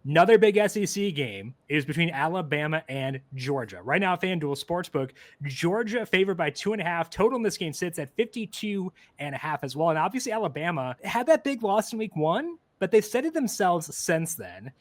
Another big SEC game is between Alabama and Georgia. Right now, FanDuel Sportsbook, Georgia favored by 2.5. Total in this game sits at 52.5 as well. And obviously, Alabama had that big loss in week 1, but they've steadied themselves since then.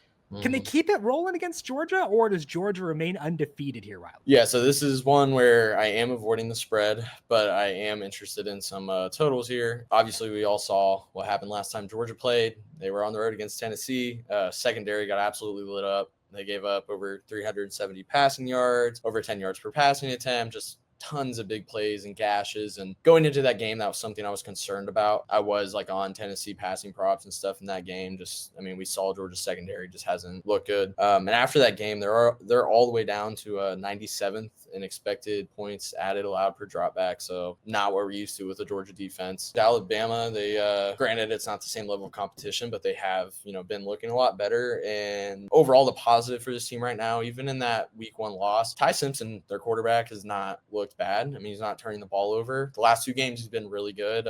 Can they keep it rolling against Georgia, or does Georgia remain undefeated here, Riley? Yeah, so this is one where I am avoiding the spread, but I am interested in some totals here. Obviously, we all saw what happened last time Georgia played. They were on the road against Tennessee. Secondary got absolutely lit up. They gave up over 370 passing yards, over 10 yards per passing attempt, just tons of big plays and gashes. And going into that game, that was something I was concerned about. I was like on Tennessee passing props and stuff in that game. We saw Georgia's secondary just hasn't looked good. And after that game, they're all the way down to 97th in expected points added allowed per dropback. So not what we're used to with the Georgia defense. Alabama, they granted it's not the same level of competition, but they have been looking a lot better. And overall, the positive for this team right now, even in that week 1 loss, Ty Simpson, their quarterback, has not looked bad. He's not turning the ball over. The last 2 games, he's been really good.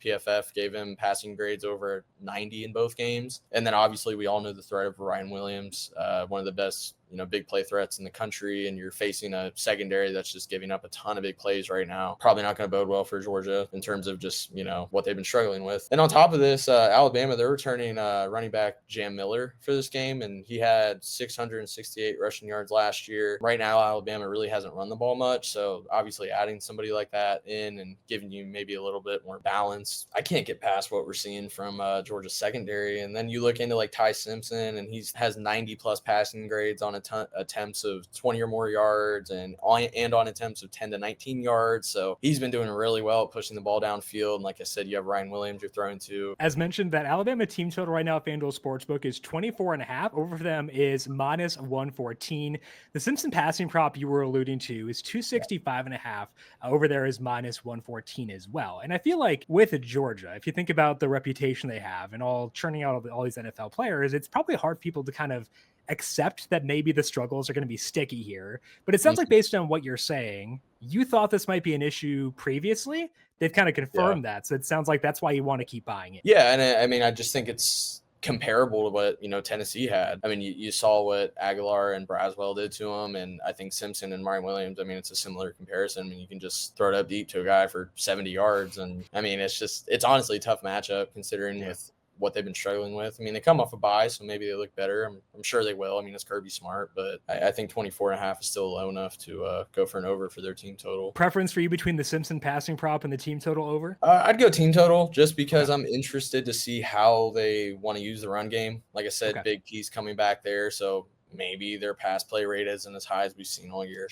PFF gave him passing grades over 90 in both games. And then obviously we all know the threat of Ryan Williams, one of the best big play threats in the country, and you're facing a secondary that's just giving up a ton of big plays right now. Probably not going to bode well for Georgia in terms of just, what they've been struggling with. And on top of this, Alabama, they're returning running back Jam Miller for this game, and he had 668 rushing yards last year. Right now, Alabama really hasn't run the ball much, so obviously adding somebody like that in and giving you maybe a little bit more balance. I can't get past what we're seeing from Georgia's secondary. And then you look into like Ty Simpson, and has 90 plus passing grades on attempts of 20 or more yards and on attempts of 10 to 19 yards. So he's been doing really well at pushing the ball downfield. And like I said, you have Ryan Williams you're throwing to. As mentioned, that Alabama team total right now at FanDuel Sportsbook is 24.5. Over for them is minus 114. The Simpson passing prop you were alluding to is 265.5. Over there is minus 114 as well. And I feel like with Georgia, if you think about the reputation they have and all churning out all these NFL players, it's probably hard for people to kind of accept that maybe the struggles are going to be sticky here. But it sounds like based on what you're saying, you thought this might be an issue previously. They've kind of confirmed that. So it sounds like that's why you want to keep buying it. Yeah. And I just think it's comparable to what Tennessee had. You saw what Aguilar and Braswell did to them, and I think Simpson and Ryan Williams, it's a similar comparison. You can just throw it up deep to a guy for 70 yards, and it's honestly a tough matchup considering with what they've been struggling with. They come off a bye, so maybe they look better. I'm sure they will. It's Kirby Smart, but I think 24.5 is still low enough to go for an over for their team total. Preference for you between the Simpson passing prop and the team total over? I'd go team total just because I'm interested to see how they want to use the run game. Like I said, Big P's coming back there, so maybe their pass play rate isn't as high as we've seen all year. Sure.